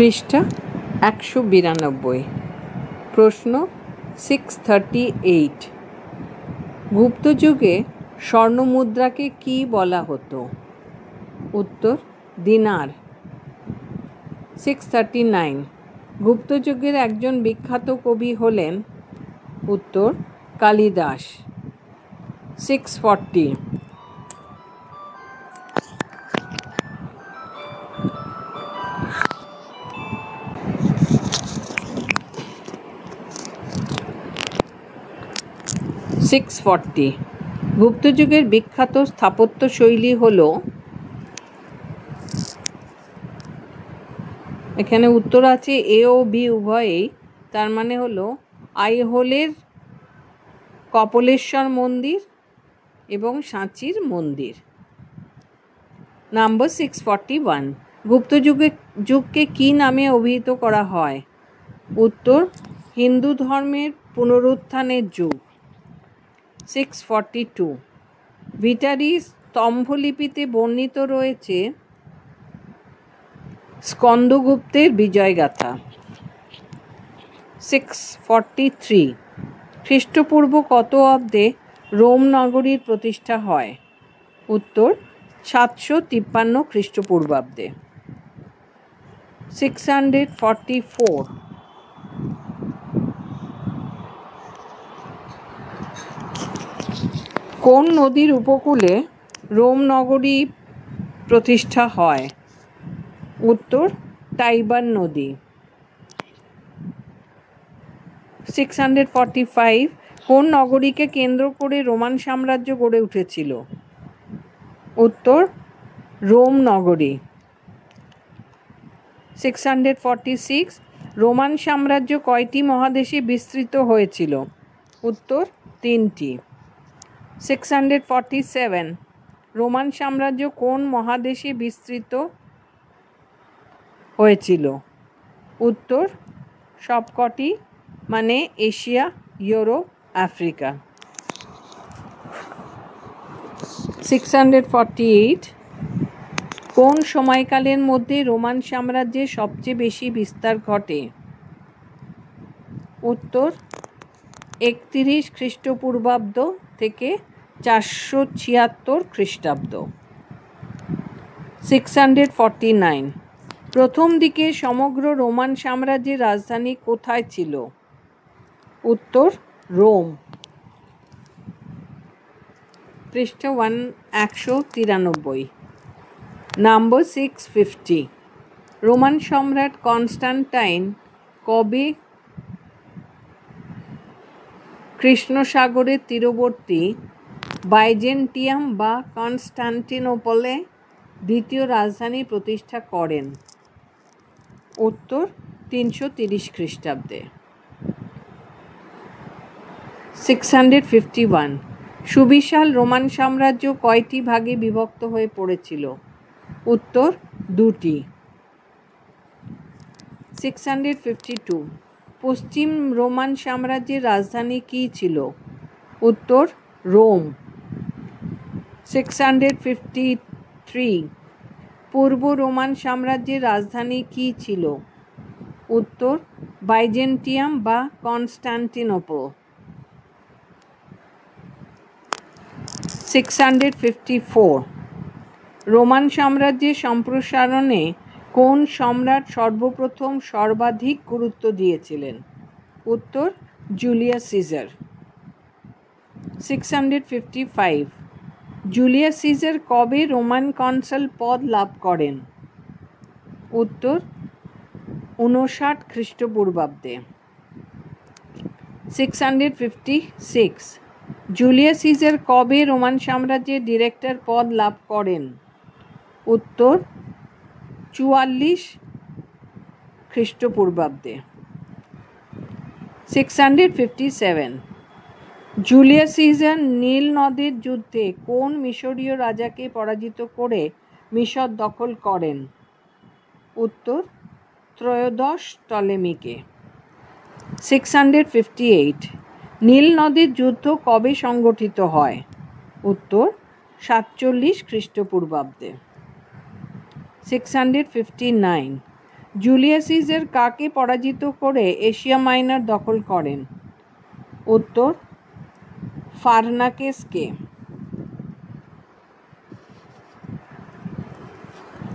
পৃষ্ঠা ১৯২ প্রশ্ন 638 গুপ্তযুগে স্বর্ণমুদ্রাকে কী বলা হতো? উত্তর দিনার। 639 গুপ্তযুগের একজন বিখ্যাত কবি হলেন? উত্তর কালিদাস। 640 গুপ্তযুগের বিখ্যাত স্থাপত্যশৈলী হল? এখানে উত্তর আছে এ ও বি উভয়েই, তার মানে হলো আইহোলের কপলেশ্বর মন্দির এবং সাঁচির মন্দির। নাম্বার 641 গুপ্তযুগকে কী নামে অভিহিত করা হয়? উত্তর হিন্দু ধর্মের পুনরুত্থানের যুগ। 642 ভিটারি স্তম্ভলিপিতে বর্ণিত রয়েছে স্কন্দগুপ্তের বিজয়গাথা। 643 খ্রিস্টপূর্ব কত অব্দে রোম নগরীর প্রতিষ্ঠা হয়? উত্তর 753 খ্রিস্টপূর্বাব্দে। 644 কোন নদীর উপকূলে রোম নগরী প্রতিষ্ঠা হয়? উত্তর টাইবার নদী। 645 কোন নগরীকে কেন্দ্র করে রোমান সাম্রাজ্য গড়ে উঠেছিল? উত্তর রোম নগরী। 646 রোমান সাম্রাজ্য কয়টি মহাদেশে বিস্তৃত হয়েছিল? উত্তর 3টি। 647 রোমান সাম্রাজ্য কোন মহাদেশে বিস্তৃত হয়েছিল? উত্তর সবকটি, মানে এশিয়া, ইউরোপ, আফ্রিকা। 648 কোন সময়কালের মধ্যে রোমান সাম্রাজ্যের সবচেয়ে বেশি বিস্তার ঘটে? উত্তর 31 খ্রিস্টপূর্বাব্দ থেকে 476 খ্রিস্টাব্দ। 649 প্রথম দিকে সমগ্র রোমান সাম্রাজ্যের রাজধানী কোথায় ছিল? উত্তর রোম। পৃষ্ঠা 193 নাম্বার 650 রোমান সম্রাট কনস্টান্টাইন কবে কৃষ্ণসাগরের তীরবর্তী বাইজেন্টিয়াম বা কনস্টান্টিনোপলে দ্বিতীয় রাজধানী প্রতিষ্ঠা করেন? উত্তর 330 খ্রিস্টাব্দে। 651 সুবিশাল রোমান সাম্রাজ্য কয়টি ভাগে বিভক্ত হয়ে পড়েছিল? উত্তর 2টি। 652 পশ্চিম রোমান সাম্রাজ্যের রাজধানী কী ছিল? উত্তর রোম। 653 পূর্ব রোমান সাম্রাজ্যের রাজধানী কী ছিল? উত্তর বাইজেন্টিয়াম বা কনস্টান্টিনোপল। 654 রোমান সাম্রাজ্যের সম্প্রসারণে কোন সম্রাট সর্বপ্রথম সর্বাধিক গুরুত্ব দিয়েছিলেন? উত্তর জুলিয়াস সিজার। 655 জুলিয়াস সিজার কবে রোমান কনসাল পদ লাভ করেন? উত্তর 59 খ্রিস্টপূর্বাব্দে। 656 জুলিয়াস সিজার কবে রোমান সাম্রাজ্যের ডিরেক্টর পদ লাভ করেন? উত্তর 44 খ্রিস্টপূর্বাব্দে। 657 জুলিয়াস সিজার নীল নদের যুদ্ধে কোন মিশরীয় রাজাকে পরাজিত করে মিশর দখল করেন? উত্তর ত্রয়োদশ টলেমিকে। 658 নীল নদের যুদ্ধ কবে সংগঠিত হয়? উত্তর 47 খ্রিস্টপূর্বাব্দে। 659 জুলিয়াস সিজার কাকে পরাজিত করে এশিয়া মাইনর দখল করেন? উত্তর ফার্নাকেসকে।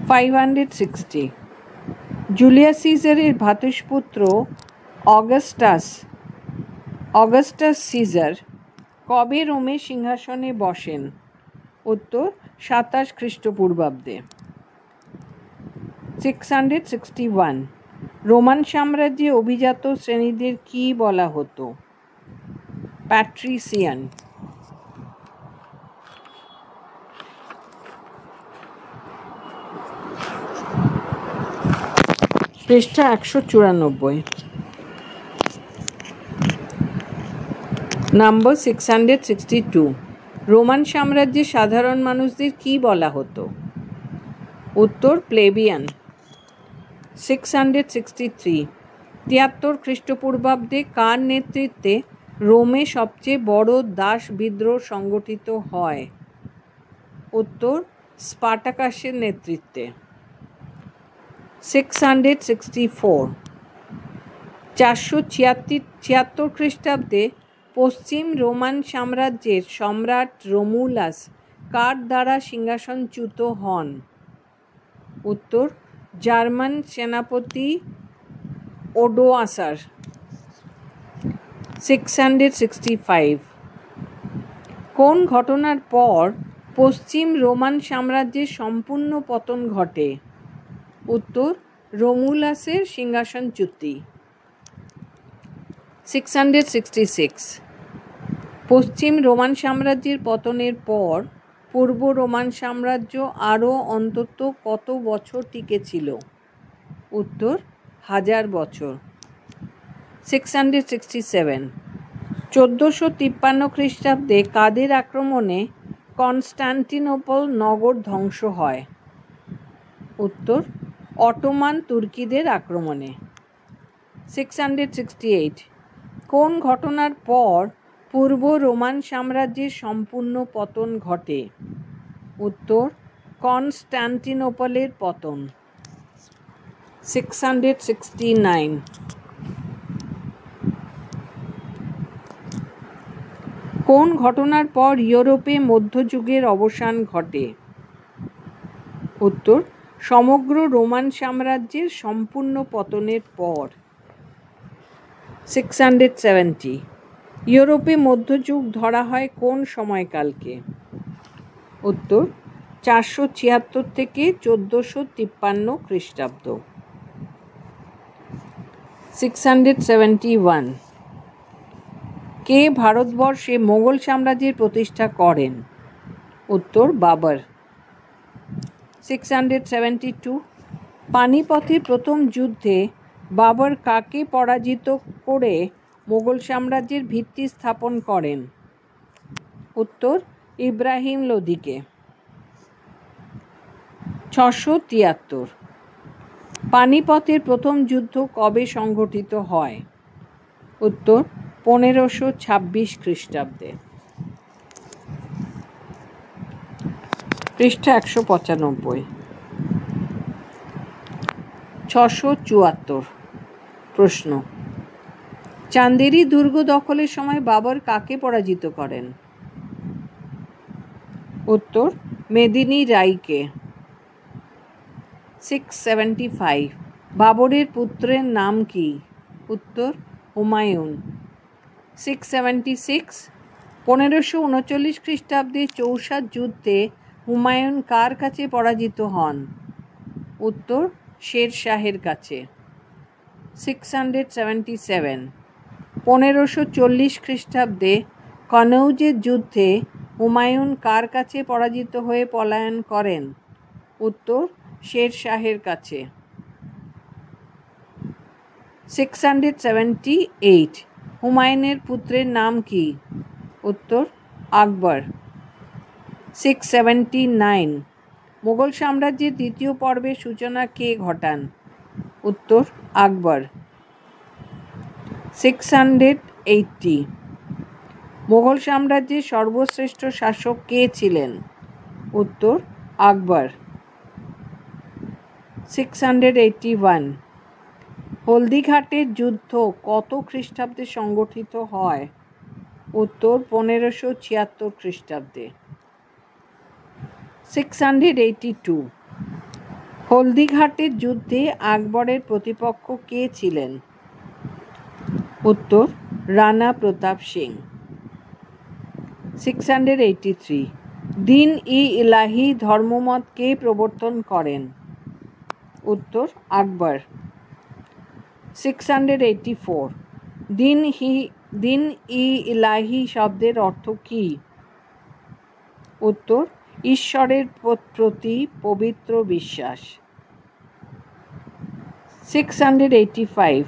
560 জুলিয়াস সিজারের ভ্রাতুষ্পুত্র অগাস্টাস সিজার কবে রোমে সিংহাসনে বসেন? উত্তর 27 খ্রিস্টপূর্বাব্দে। 661 রোমান সাম্রাজ্যে অভিজাত শ্রেণীদের কি বলা হতো? প্যাট্রিসিয়ান। পৃষ্ঠা 194 নম্বর 662 রোমান সাম্রাজ্যে সাধারণ মানুষদের কি বলা হতো? উত্তর প্লেবিয়ান। 663 73 খ্রিস্টপূর্বাব্দে কার নেতৃত্বে রোমে সবচেয়ে বড় দাস বিদ্রোহ সংগঠিত হয়? উত্তর স্পার্টাকাসের নেতৃত্বে। 664 476 খ্রিস্টাব্দে পশ্চিম রোমান সাম্রাজ্যের সম্রাট রোমুলাস কার দ্বারা সিংহাসনচ্যুত হন? উত্তর জার্মান সেনাপতি ওডোয়াসার। 665 কোন ঘটনার পর পশ্চিম রোমান সাম্রাজ্যের সম্পূর্ণ পতন ঘটে? উত্তর রোমুলাসের সিংহাসনচ্যুতি। 666 পশ্চিম রোমান সাম্রাজ্যের পতনের পর পূর্ব রোমান সাম্রাজ্য আরও অন্তত কত বছর টিকে ছিল? উত্তর 1000 বছর। 667 1453 খ্রিস্টাব্দে কাদের আক্রমণে কনস্টান্টিনোপল নগর ধ্বংস হয়? উত্তর অটোমান তুর্কিদের আক্রমণে। 668 কোন ঘটনার পর পূর্ব রোমান সাম্রাজ্যের সম্পূর্ণ পতন ঘটে? উত্তর কনস্টান্টিনোপলের পতন। 669 কোন ঘটনার পর ইউরোপে মধ্যযুগের অবসান ঘটে? উত্তর সমগ্র রোমান সাম্রাজ্যের সম্পূর্ণ পতনের পর। 670 ইউরোপে মধ্যযুগ ধরা হয় কোন সময়কালকে? উত্তর 476 থেকে 1453 খ্রিস্টাব্দ। 671 কে ভারতবর্ষে মোগল সাম্রাজ্যের প্রতিষ্ঠা করেন? উত্তর বাবর। 672 পানিপথের প্রথম যুদ্ধে বাবর কাকে পরাজিত করে মোগল সাম্রাজ্যের ভিত্তি স্থাপন করেন? উত্তর ইব্রাহিম লোদিকে। 673 পানিপথের প্রথম যুদ্ধ কবে সংঘটিত হয়? উত্তর 1526 খ্রিস্টাব্দে। পৃষ্ঠা 195 674 প্রশ্ন চান্দেরি দুর্গ দখলের সময় বাবর কাকে পরাজিত করেন? উত্তর মেদিনী রায়কে। 675 বাবরের পুত্রের নাম কি? উত্তর হুমায়ুন। 676 1539 খ্রিস্টাব্দে চৌসার যুদ্ধে হুমায়ুন কার কাছে পরাজিত হন? উত্তর শের শাহের কাছে। 677 1540 খ্রিস্টাব্দে কনৌজের যুদ্ধে হুমায়ুন কার কাছে পরাজিত হয়ে পলায়ন করেন? উত্তর শের শাহের কাছে। 678 হুমায়ুনের পুত্রের নাম কি? উত্তর আকবর। 679 মোগল সাম্রাজ্যের দ্বিতীয় পর্বের সূচনা কে ঘটান? উত্তর আকবর। 680 মোগল সাম্রাজ্যের সর্বশ্রেষ্ঠ শাসক কে ছিলেন? উত্তর আকবর। 681 হলদিঘাটের যুদ্ধ কত খ্রিস্টাব্দে সংগঠিত হয়? উত্তর 1576 খ্রিস্টাব্দে। 682 হলদিঘাটের যুদ্ধে আকবরের প্রতিপক্ষ কে ছিলেন? উত্তর রানা প্রতাপ সিং। 683 দিন ই ইলাহি ধর্মমত কে প্রবর্তন করেন? উত্তর আকবর। 684 দিন ই ইলাহি শব্দের অর্থ কী? উত্তর ঈশ্বরের প্রতি পবিত্র বিশ্বাস। 685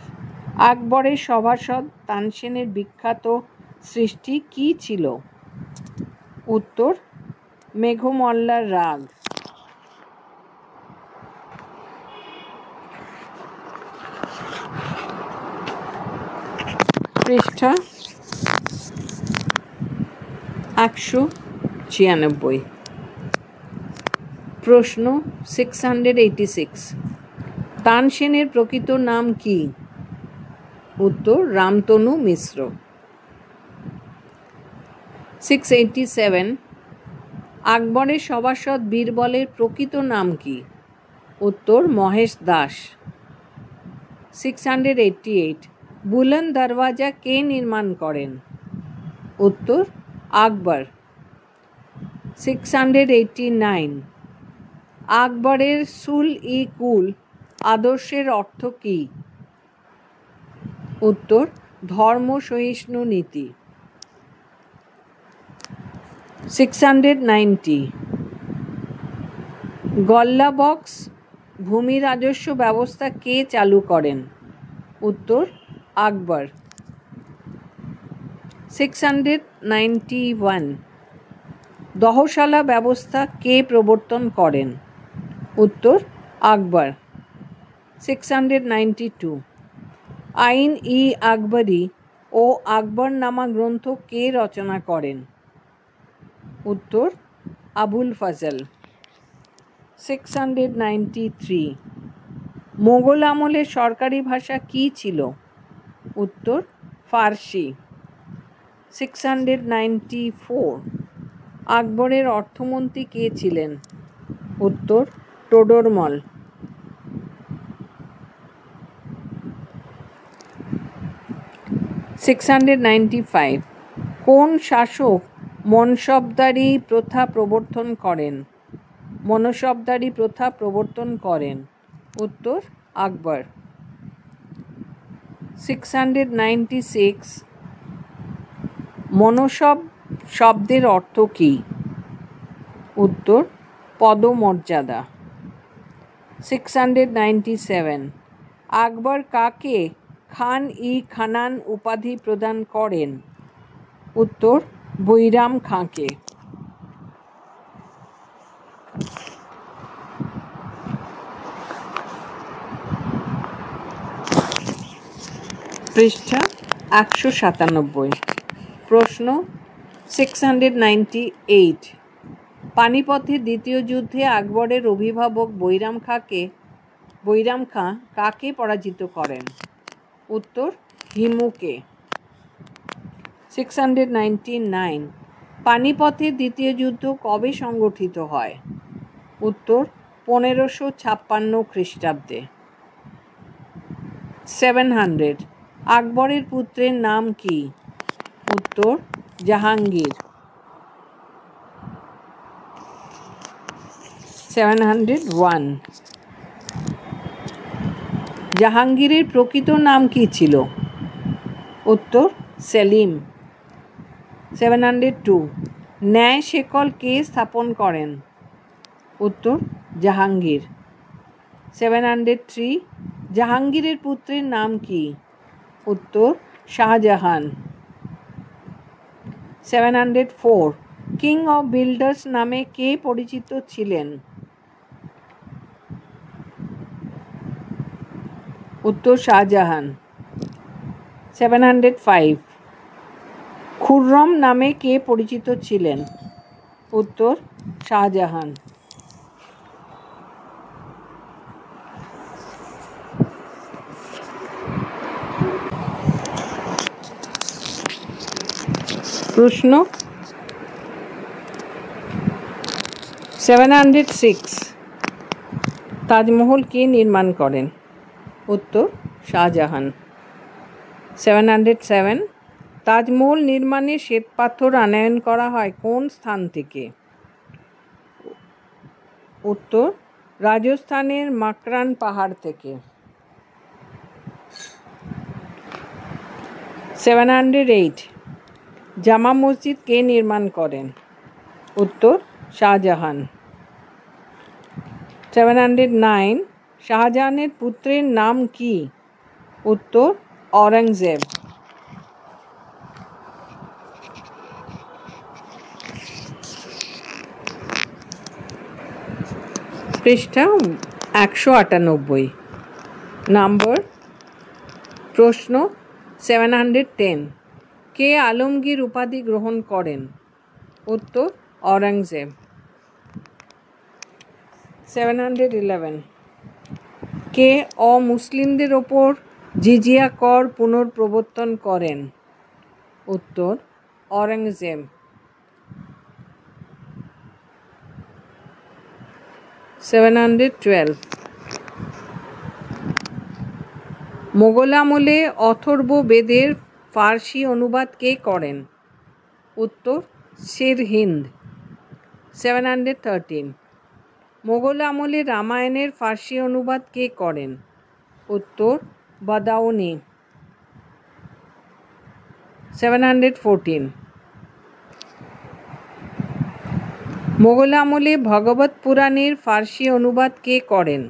আকবরের সভাসদ তানসেনের বিখ্যাত সৃষ্টি কী ছিল? উত্তর মেঘমল্লার রাগ। পৃষ্ঠা 196। প্রশ্ন 686 তানসেনের প্রকৃত নাম কি? উত্তর রামতনু মিশ্র। 687 আকবরের সভাসদ বীরবলের প্রকৃত নাম কি? উত্তর মহেশ দাস। 688 বুলন্দ দরওয়াজা কে নির্মাণ করেন? উত্তর আকবর। 689 আকবরের সুল-ই কুল আদর্শের অর্থ কী? উত্তর ধর্ম সহিষ্ণু নীতি। 690 গল্লাবক্স ভূমি রাজস্ব ব্যবস্থা কে চালু করেন? উত্তর আকবর। 691 দহশালা ব্যবস্থা কে প্রবর্তন করেন? উত্তর আকবর। 692 আইন ই আকবরী ও আকবরনামা গ্রন্থ কে রচনা করেন? উত্তর আবুল ফজল। 693 মোগল আমলের সরকারি ভাষা কী ছিল? উত্তর ফার্সি। 694 আকবরের অর্থমন্ত্রী কে ছিলেন? উত্তর টোডরমল। 695 কোন শাসক মনসবদারি প্রথা প্রবর্তন করেন? উত্তর আকবর। 696 মনসব শব্দের অর্থ কী? উত্তর পদমর্যাদা। 697 আকবর কাকে খান ই খানান উপাধি প্রদান করেন? উত্তর বৈরাম খাঁকে। পৃষ্ঠা 197। প্রশ্ন 698 পানিপথের দ্বিতীয় যুদ্ধে আকবরের অভিভাবক বৈরাম খাঁ কাকে পরাজিত করেন? উত্তর হিমুকে। 699 পানিপথের দ্বিতীয় যুদ্ধ কবে সংগঠিত হয়? উত্তর 1556 খ্রিস্টাব্দে। 700 আকবরের পুত্রের নাম কি? উত্তর জাহাঙ্গীর। 701 জাহাঙ্গীরের প্রকৃত নাম কি ছিল? উত্তর সেলিম। 702 ন্যায় শেকল কে স্থাপন করেন? উত্তর জাহাঙ্গীর। 703 জাহাঙ্গীরের পুত্রের নাম কি? উত্তর শাহজাহান। 704 কিং অফ বিল্ডার্স নামে কে পরিচিত ছিলেন? উত্তর শাহজাহান। 705 খুররম নামে কে পরিচিত ছিলেন? উত্তর শাহজাহান। প্রশ্ন 706 তাজমহল কে নির্মাণ করেন? উত্তর শাহজাহান। 707 তাজমহল নির্মাণে শ্বেতপাথর আনয়ন করা হয় কোন স্থান থেকে? উত্তর রাজস্থানের মাকরান পাহাড় থেকে। 708 জামা মসজিদ কে নির্মাণ করেন? উত্তর শাহজাহান। 709 শাহজাহানের পুত্রের নাম কি? উত্তর औरंगजेब। পৃষ্ঠা 198 নম্বর প্রশ্ন 710 কে আলমগীর উপাধি গ্রহণ করেন? উত্তর औरंगजेब। 711 কে অমুসলিমদের ওপর জিজিয়া কর পুনঃপ্রবর্তন করেন? উত্তর औरंगजेब। 712 মোগল আমলে অথর্ব বেদের ফার্সি অনুবাদ কে করেন? উত্তর সিরহিন্দ। 713 মোগল আমলে রামায়ণের ফার্সি অনুবাদ কে করেন? উত্তর বাদাউনি। 714 মোগল আমলে ভগবত পুরাণের ফার্সি অনুবাদ কে করেন?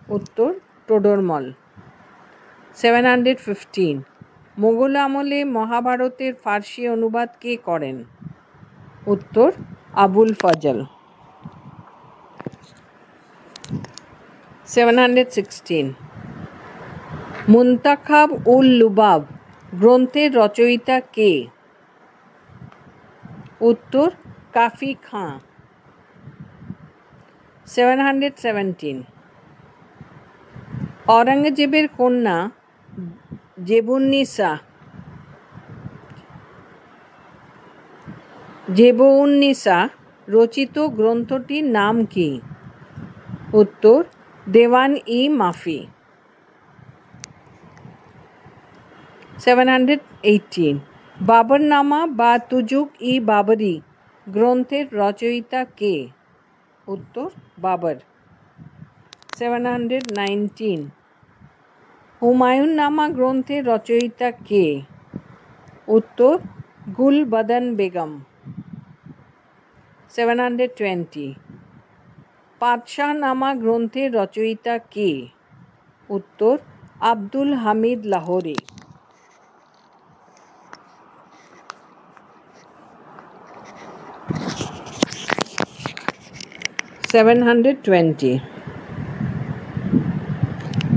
উত্তর টোডরমল। 715 মোগল আমলে মহাভারতের ফার্সি অনুবাদ কে করেন? উত্তর আবুল ফজল। 716 মুনতাখাব উল লুবাব গ্রন্থের রচয়িতা কে? উত্তর কাফি খাঁ। 717 औरंगजेबेर কন্যা জেবউন্নিসা রচিত গ্রন্থটির নাম কি? উত্তর দেওয়ান-ই-মাফি। 718 বাবরনামা বা তুজুক-ই-বাবরি গ্রন্থের রচয়িতা কে? উত্তর বাবর। 719 হুমায়ুন নামা গ্রন্থের রচয়িতা কে? উত্তর গুলবদন বেগম। 720 পাতশাহ নামা গ্রন্থের রচয়িতা কে? উত্তর আব্দুল হামিদ লাহোরী।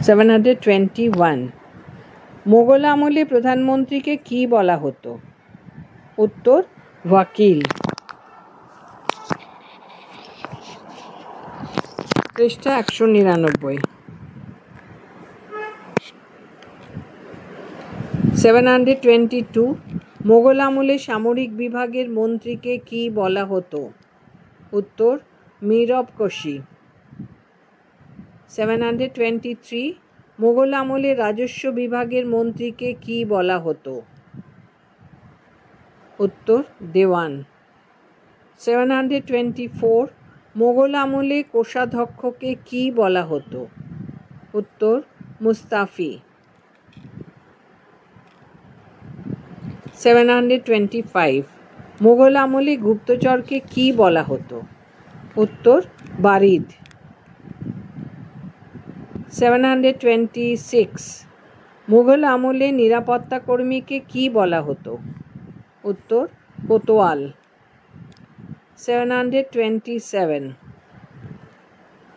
721 মোগল আমলে প্রধানমন্ত্রীকে কি বলা হতো? উত্তর ওয়াকিল। পৃষ্ঠা 199 722 মোগল আমলে সামরিক বিভাগের মন্ত্রীকে কি বলা হতো? উত্তর মীর অফকশি। 723 মোগল আমলে রাজস্ব বিভাগের মন্ত্রীকে কি বলা হতো? উত্তর দেওয়ান। 724 মোগল আমলে কোষাধ্যক্ষকে কি বলা হতো? উত্তর মুস্তাফি। 725 মোগল আমলে গুপ্তচরকে কি বলা হতো? উত্তর বারিদ। 726 মুঘল আমলে নিরাপত্তা কর্মীকে কি বলা হতো? উত্তর কোতোয়াল। 727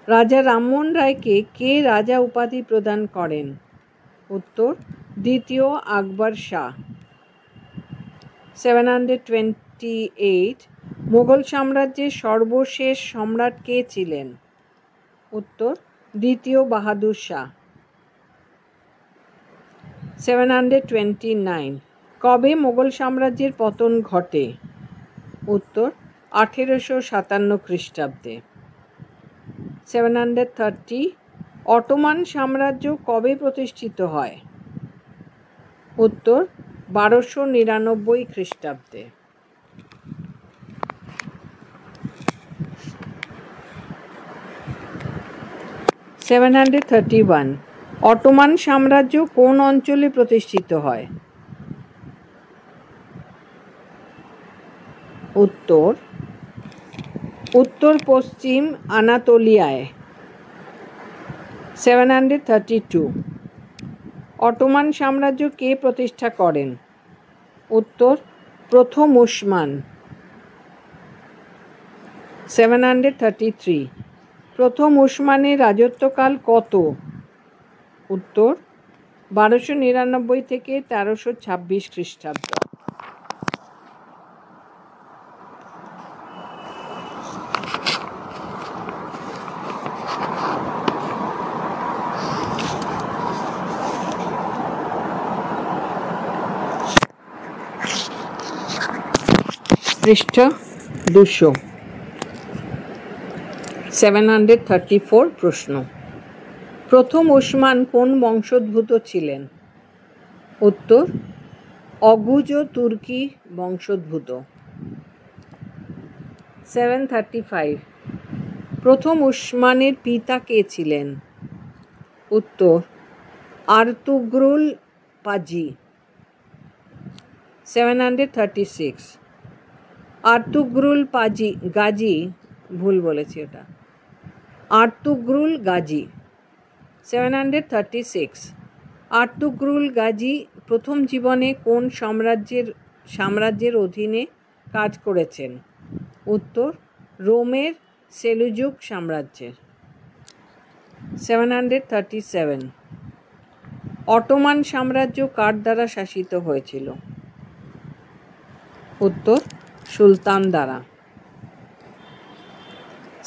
রাজা রামমোহন রায়কে কে রাজা উপাধি প্রদান করেন? উত্তর দ্বিতীয় আকবর শাহ। 728 মুঘল সাম্রাজ্যের সর্বশেষ সম্রাট কে ছিলেন? উত্তর দ্বিতীয় বাহাদুর শাহ। 729 কবে মোগল সাম্রাজ্যের পতন ঘটে? উত্তর 1857 খ্রিস্টাব্দে। 730 অটোমান সাম্রাজ্য কবে প্রতিষ্ঠিত হয়? উত্তর 1299 খ্রিস্টাব্দে। 731 অটোমান সাম্রাজ্য কোন অঞ্চলে প্রতিষ্ঠিত হয়? উত্তর উত্তর পশ্চিম আনাতোলিয়ায়। 732 অটোমান সাম্রাজ্য কে প্রতিষ্ঠা করেন? উত্তর প্রথম উসমান। 733 প্রথম উসমানের রাজত্বকাল কত? উত্তর 1299 থেকে 1326 খ্রিস্টাব্দ। পৃষ্ঠ 200। 734 প্রশ্ন। প্রথম উসমান কোন বংশোদ্ভূত ছিলেন? উত্তর অগুজ তুর্কি বংশোদ্ভূত। 735 প্রথম উসমানের পিতা কে ছিলেন? উত্তর আর্তুগ্রুল পাজি। 736 আর্তুগ্রুল পাজি গাজী, ভুল বলেছি ওটা, আর্তুগ্রুল গাজী। 736 আর্তুগ্রুল গাজী প্রথম জীবনে কোন সাম্রাজ্যের অধীনে কাজ করেছেন? উত্তর রোমের সেলুজুক সাম্রাজ্যের। 737 অটোমান সাম্রাজ্য কার দ্বারা শাসিত হয়েছিল? উত্তর সুলতান দ্বারা।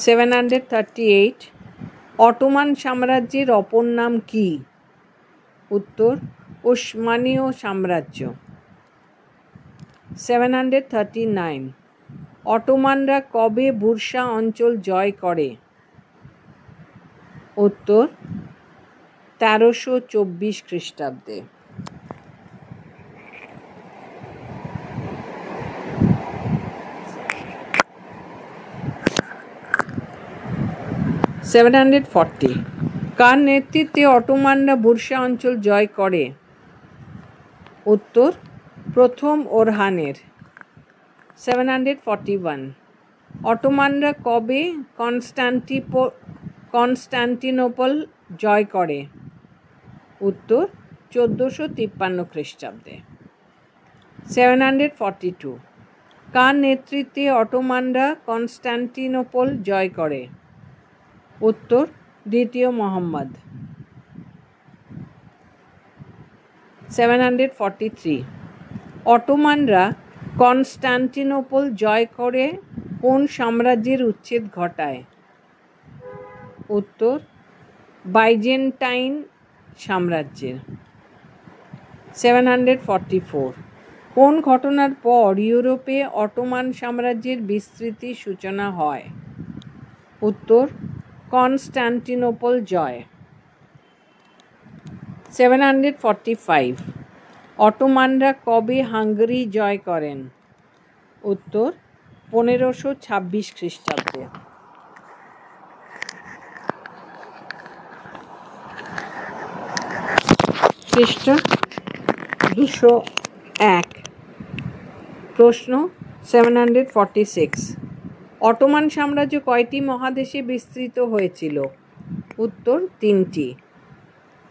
738 অটোমান সাম্রাজ্যের অপর নাম কি? উত্তর উসমানীয় সাম্রাজ্য। 739 অটোমানরা কবে বুরসা অঞ্চল জয় করে? উত্তর 1324 খ্রিস্টাব্দে। 740 কার নেতৃত্বে অটোমানরা বুরসা অঞ্চল জয় করে? উত্তর প্রথম ওরহানের। 741 অটোমানরা কবে কনস্টান্টিনোপল জয় করে? উত্তর 1453 খ্রিস্টাব্দে। 742 কার নেতৃত্বে অটোমানরা কনস্টান্টিনোপল জয় করে? উত্তর দ্বিতীয় মোহাম্মদ। 743 অটোমানরা কনস্টান্টিনোপল জয় করে কোন সাম্রাজ্যের উচ্ছেদ ঘটায়? উত্তর বাইজেন্টাইন সাম্রাজ্যের। 744 কোন ঘটনার পর ইউরোপে অটোমান সাম্রাজ্যের বিস্তৃতির সূচনা হয়? উত্তর কনস্টান্টিনোপল জয়। 745 অটোমানরা কবে হাঙ্গেরি জয় করেন? উত্তর 1526 খ্রিস্টাব্দে। পৃষ্ঠ 201 প্রশ্ন 746 অটোমান সাম্রাজ্য কয়টি মহাদেশে বিস্তৃত হয়েছিল? উত্তর 3টি।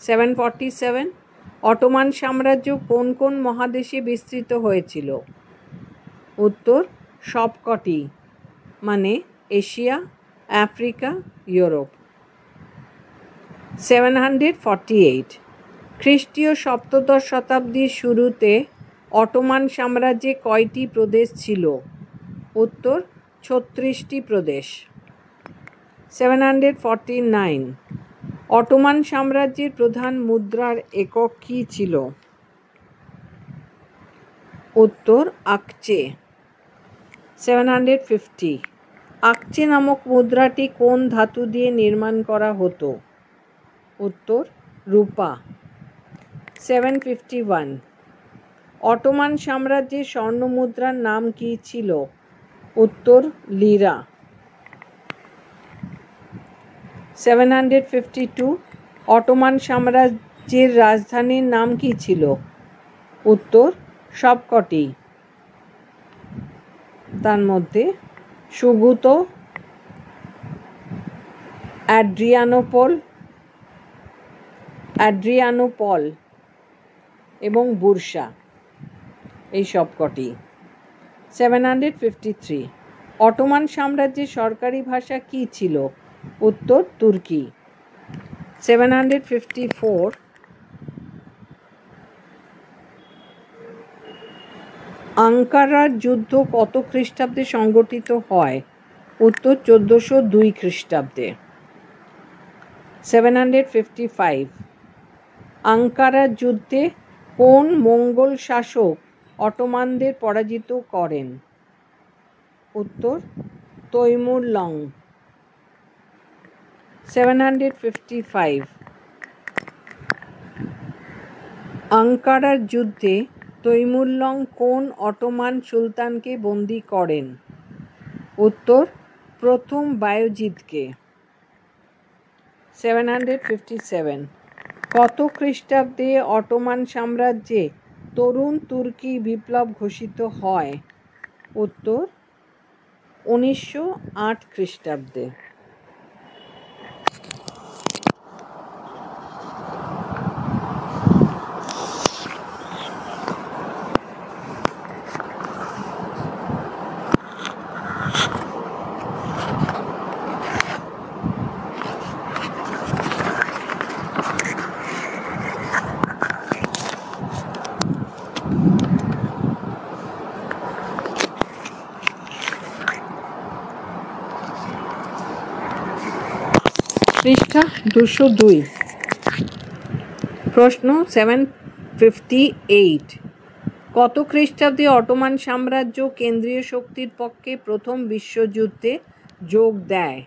747 অটোমান সাম্রাজ্য কোন কোন মহাদেশে বিস্তৃত হয়েছিল? উত্তর সবকটি, মানে এশিয়া, আফ্রিকা, ইউরোপ। 748 খ্রিস্টীয় সপ্তদশ শতাব্দীর শুরুতে অটোমান সাম্রাজ্যে কয়টি প্রদেশ ছিল? উত্তর 36টি প্রদেশ। 749 অটোমান সাম্রাজ্যের প্রধান মুদ্রার একক কী ছিল? উত্তর আকচে। 750 আকচে নামক মুদ্রাটি কোন ধাতু দিয়ে নির্মাণ করা হতো? উত্তর রূপা। 751 অটোমান সাম্রাজ্যের স্বর্ণ মুদ্রার নাম কি ছিল? উত্তর লিরা। 752 অটোমান সাম্রাজ্যের রাজধানীর নাম কি ছিল? উত্তর সবকটি। তার মধ্যে সুগুতো, অ্যাড্রিয়ানোপল এবং বুরসা, এই সবকটি। 753 অটোমান সাম্রাজ্যের সরকারি ভাষা কি ছিল? উত্তর তুর্কি। 754 আঙ্কারার যুদ্ধ কত খ্রিস্টাব্দে সংগঠিত হয়? উত্তর 1402 খ্রিস্টাব্দে। 755 আঙ্কারার যুদ্ধে কোন মঙ্গোল শাসক অটোমানদের পরাজিত করেন? উত্তর তৈমুরলং। 755 আঙ্কারার যুদ্ধে তৈমুরলং কোন অটোমান সুলতানকে বন্দী করেন? উত্তর প্রথম বায়জিদকে। 757 কত খ্রিস্টাব্দে অটোমান সাম্রাজ্যে তরুণ তুর্কি বিপ্লব ঘোষিত হয়? উত্তর 1908 খ্রিস্টাব্দে। পৃষ্ঠা 202 প্রশ্ন 758 কত খ্রিস্টাব্দে অটোমান সাম্রাজ্য কেন্দ্রীয় শক্তির পক্ষে প্রথম বিশ্বযুদ্ধে যোগ দেয়?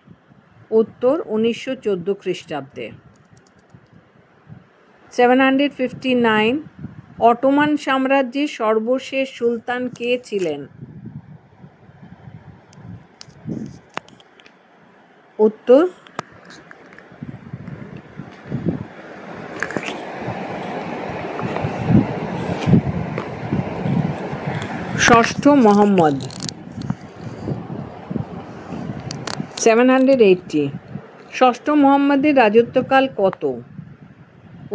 উত্তর 1914 খ্রিস্টাব্দে। 759 অটোমান সাম্রাজ্যের সর্বশেষ সুলতান কে ছিলেন? উত্তর ষষ্ঠ মোহাম্মদ। 780 ষষ্ঠ মোহাম্মদের রাজত্বকাল কত?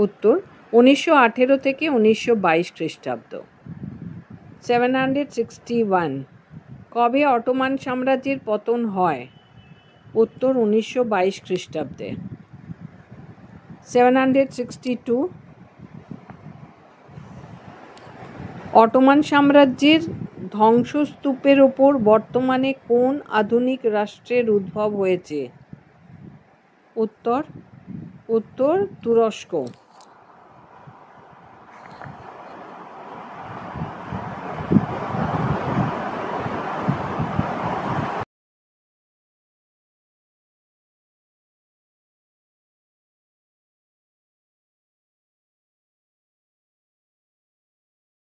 উত্তর 1918 থেকে 1922 খ্রিস্টাব্দ। 761 কবে অটোমান সাম্রাজ্যের পতন হয়? উত্তর 1922 খ্রিস্টাব্দে। 762 অটোমান সাম্রাজ্যের ধ্বংসস্তূপের ওপর বর্তমানে কোন আধুনিক রাষ্ট্রের উদ্ভব হয়েছে? উত্তর তুরস্ক।